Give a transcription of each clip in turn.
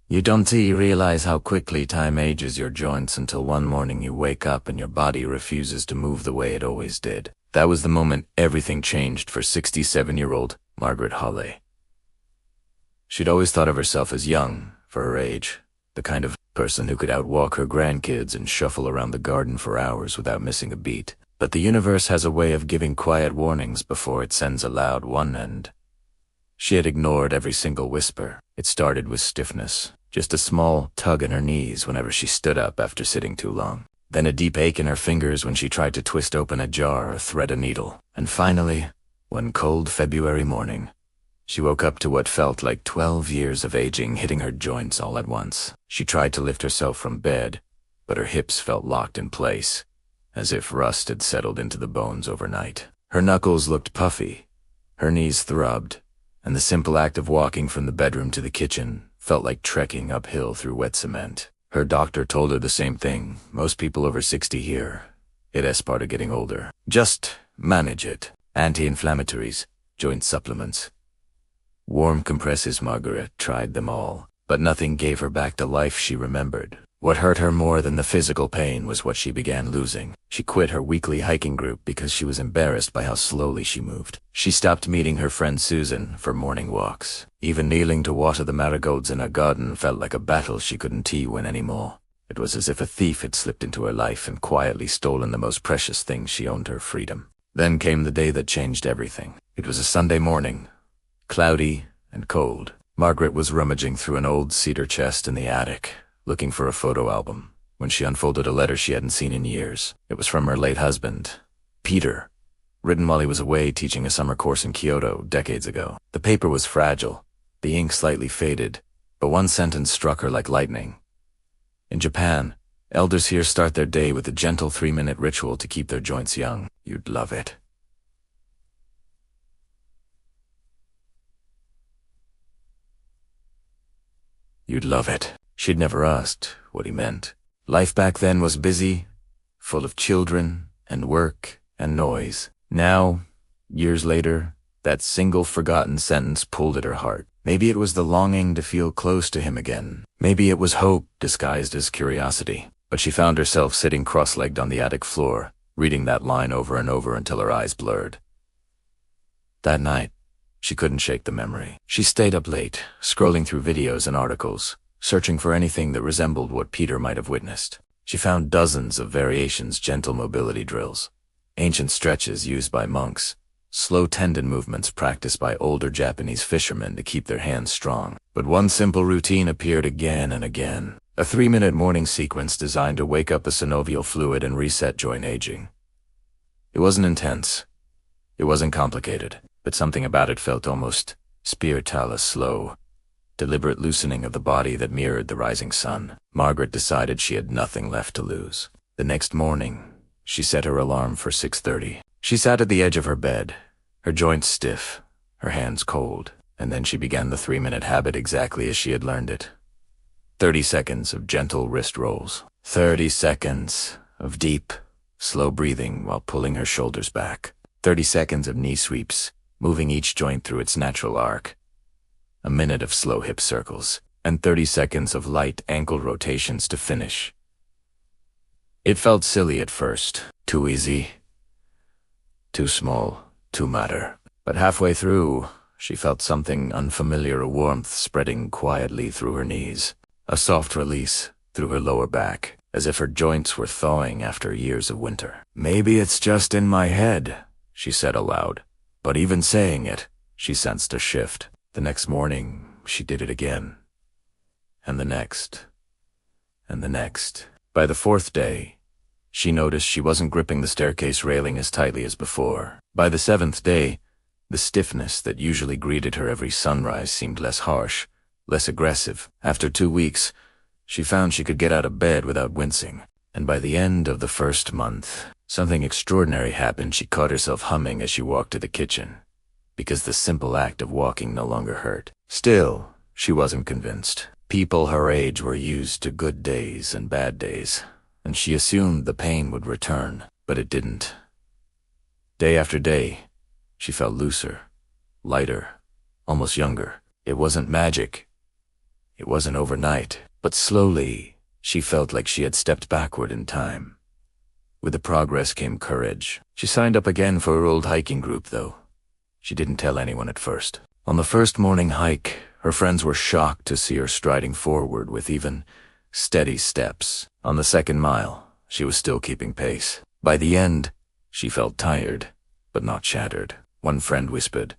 You don't realize how quickly time ages your joints until one morning you wake up and your body refuses to move the way it always did. That was the moment everything changed for 67-year-old Margaret Holley. She'd always thought of herself as young for her age, the kind of person who could outwalk her grandkids and shuffle around the garden for hours without missing a beat. But the universe has a way of giving quiet warnings before it sends a loud one, and she had ignored every single whisper. It started with stiffness, just a small tug in her knees whenever she stood up after sitting too long. Then a deep ache in her fingers when she tried to twist open a jar or thread a needle. And finally, one cold February morning, she woke up to what felt like 12 years of aging hitting her joints all at once. She tried to lift herself from bed, but her hips felt locked in place, as if rust had settled into the bones overnight. Her knuckles looked puffy, her knees throbbed, and the simple act of walking from the bedroom to the kitchen felt like trekking uphill through wet cement. Her doctor told her the same thing most people over 60 hear. It's part of getting older. Just manage it. Anti-inflammatories, joint supplements, warm compresses. Margaret tried them all, but nothing gave her back the life she remembered. What hurt her more than the physical pain was what she began losing. She quit her weekly hiking group because she was embarrassed by how slowly she moved. She stopped meeting her friend Susan for morning walks. Even kneeling to water the marigolds in her garden felt like a battle she couldn't win anymore. It was as if a thief had slipped into her life and quietly stolen the most precious thing she owned, her freedom. Then came the day that changed everything. It was a Sunday morning, cloudy and cold. Margaret was rummaging through an old cedar chest in the attic, looking for a photo album, when she unfolded a letter she hadn't seen in years. It was from her late husband, Peter, written while he was away teaching a summer course in Kyoto decades ago. The paper was fragile, the ink slightly faded, but one sentence struck her like lightning. In Japan, elders here start their day with a gentle 3-minute ritual to keep their joints young. You'd love it. You'd love it. She'd never asked what he meant. Life back then was busy, full of children and work and noise. Now, years later, that single forgotten sentence pulled at her heart. Maybe it was the longing to feel close to him again. Maybe it was hope disguised as curiosity. But she found herself sitting cross-legged on the attic floor, reading that line over and over until her eyes blurred. That night, she couldn't shake the memory. She stayed up late, scrolling through videos and articles, searching for anything that resembled what Peter might have witnessed. She found dozens of variations, gentle mobility drills, ancient stretches used by monks, slow tendon movements practiced by older Japanese fishermen to keep their hands strong. But one simple routine appeared again and again, a 3-minute morning sequence designed to wake up the synovial fluid and reset joint aging. It wasn't intense. It wasn't complicated, but something about it felt almost spiritual, a slow, deliberate loosening of the body that mirrored the rising sun. Margaret decided she had nothing left to lose. The next morning, she set her alarm for 6:30. She sat at the edge of her bed, her joints stiff, her hands cold, and then she began the 3-minute habit exactly as she had learned it. 30 seconds of gentle wrist rolls. 30 seconds of deep, slow breathing while pulling her shoulders back. 30 seconds of knee sweeps, moving each joint through its natural arc. A minute of slow hip circles, and 30 seconds of light ankle rotations to finish. It felt silly at first, too easy, too small, too matter. But halfway through, she felt something unfamiliar, a warmth spreading quietly through her knees, a soft release through her lower back, as if her joints were thawing after years of winter. Maybe it's just in my head, she said aloud. But even saying it, she sensed a shift. The next morning, she did it again. And the next. And the next. By the 4th day, she noticed she wasn't gripping the staircase railing as tightly as before. By the 7th day, the stiffness that usually greeted her every sunrise seemed less harsh, less aggressive. After 2 weeks, she found she could get out of bed without wincing. And by the end of the 1st month, something extraordinary happened. She caught herself humming as she walked to the kitchen, because the simple act of walking no longer hurt. Still, she wasn't convinced. People her age were used to good days and bad days, and she assumed the pain would return, but it didn't. Day after day, she felt looser, lighter, almost younger. It wasn't magic. It wasn't overnight, but slowly, she felt like she had stepped backward in time. With the progress came courage. She signed up again for her old hiking group, though. She didn't tell anyone at first. On the first morning hike, her friends were shocked to see her striding forward with even steady steps. On the second mile, she was still keeping pace. By the end, she felt tired, but not shattered. One friend whispered,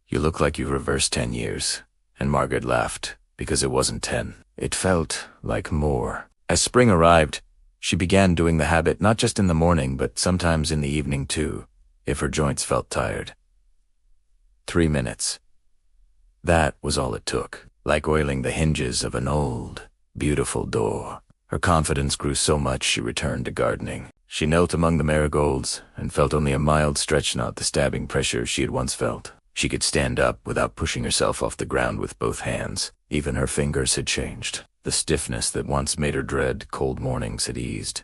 "You look like you reversed 10 years." And Margaret laughed, because it wasn't 10. It felt like more. As spring arrived, she began doing the habit not just in the morning, but sometimes in the evening too, if her joints felt tired. 3 minutes. That was all it took, like oiling the hinges of an old, beautiful door. Her confidence grew so much she returned to gardening. She knelt among the marigolds and felt only a mild stretch, not the stabbing pressure she had once felt. She could stand up without pushing herself off the ground with both hands. Even her fingers had changed. The stiffness that once made her dread cold mornings had eased.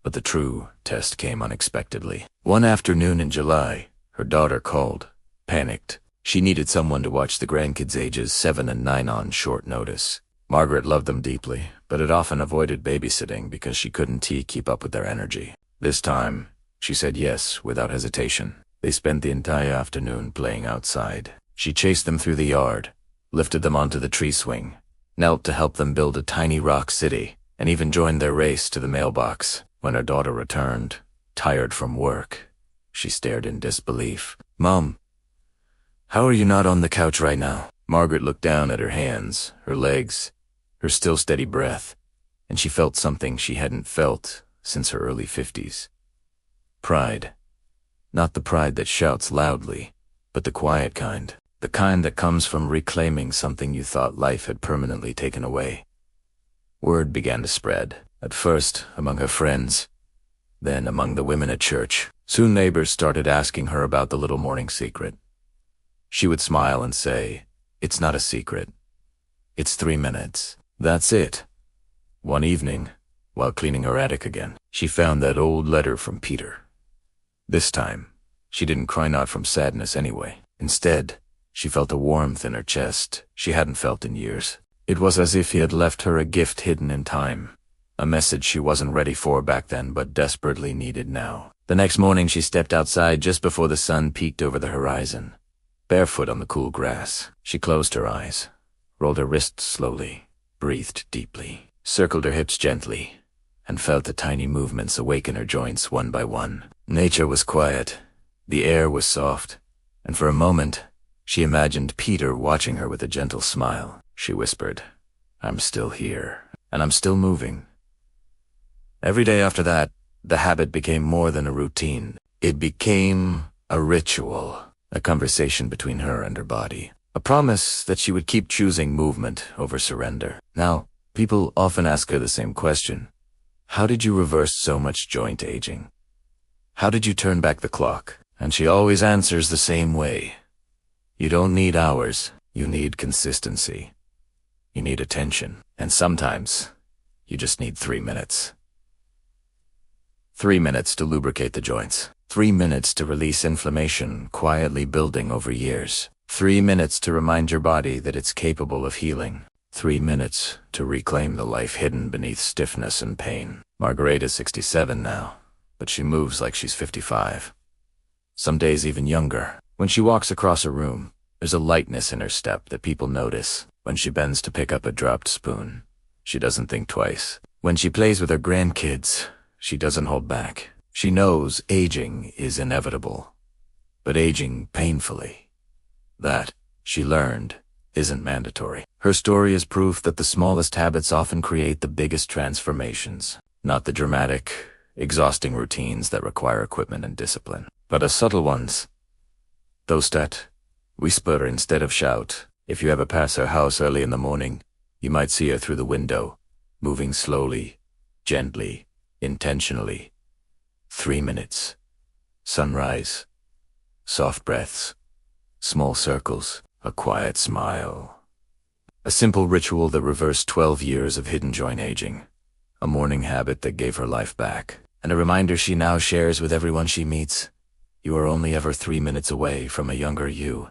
But the true test came unexpectedly. One afternoon in July, her daughter called, panicked. She needed someone to watch the grandkids ages 7 and 9 on short notice. Margaret loved them deeply, but had often avoided babysitting because she couldn't keep up with their energy. This time, she said yes without hesitation. They spent the entire afternoon playing outside. She chased them through the yard, lifted them onto the tree swing, knelt to help them build a tiny rock city, and even joined their race to the mailbox. When her daughter returned, tired from work, she stared in disbelief. "Mom, how are you not on the couch right now?" Margaret looked down at her hands, her legs, her still steady breath, and she felt something she hadn't felt since her early 50s. Pride. Not the pride that shouts loudly, but the quiet kind. The kind that comes from reclaiming something you thought life had permanently taken away. Word began to spread, at first among her friends, then among the women at church. Soon neighbors started asking her about the little morning secret. She would smile and say, "It's not a secret. It's 3 minutes. That's it." One evening, while cleaning her attic again, she found that old letter from Peter. This time, she didn't cry, not from sadness anyway. Instead, she felt a warmth in her chest she hadn't felt in years. It was as if he had left her a gift hidden in time, a message she wasn't ready for back then but desperately needed now. The next morning she stepped outside just before the sun peeked over the horizon. Barefoot on the cool grass, she closed her eyes, rolled her wrists slowly, breathed deeply, circled her hips gently, and felt the tiny movements awaken her joints one by one. Nature was quiet, the air was soft, and for a moment, she imagined Peter watching her with a gentle smile. She whispered, "I'm still here, and I'm still moving." Every day after that, the habit became more than a routine. It became a ritual, a conversation between her and her body, a promise that she would keep choosing movement over surrender. Now, people often ask her the same question. How did you reverse so much joint aging? How did you turn back the clock? And she always answers the same way. You don't need hours, you need consistency. You need attention. And sometimes, you just need 3 minutes. 3 minutes to lubricate the joints. 3 minutes to release inflammation quietly building over years. 3 minutes to remind your body that it's capable of healing. 3 minutes to reclaim the life hidden beneath stiffness and pain. Margaret is 67 now, but she moves like she's 55. Some days even younger. When she walks across a room, there's a lightness in her step that people notice. When she bends to pick up a dropped spoon, she doesn't think twice. When she plays with her grandkids, she doesn't hold back. She knows aging is inevitable, but aging painfully. That, she learned, isn't mandatory. Her story is proof that the smallest habits often create the biggest transformations, not the dramatic, exhausting routines that require equipment and discipline, but the subtle ones. Those that whisper instead of shout. If you ever pass her house early in the morning, you might see her through the window, moving slowly, gently, intentionally. 3 minutes. Sunrise. Soft breaths. Small circles. A quiet smile. A simple ritual that reversed 12 years of hidden joint aging. A morning habit that gave her life back. And a reminder she now shares with everyone she meets. You are only ever 3 minutes away from a younger you.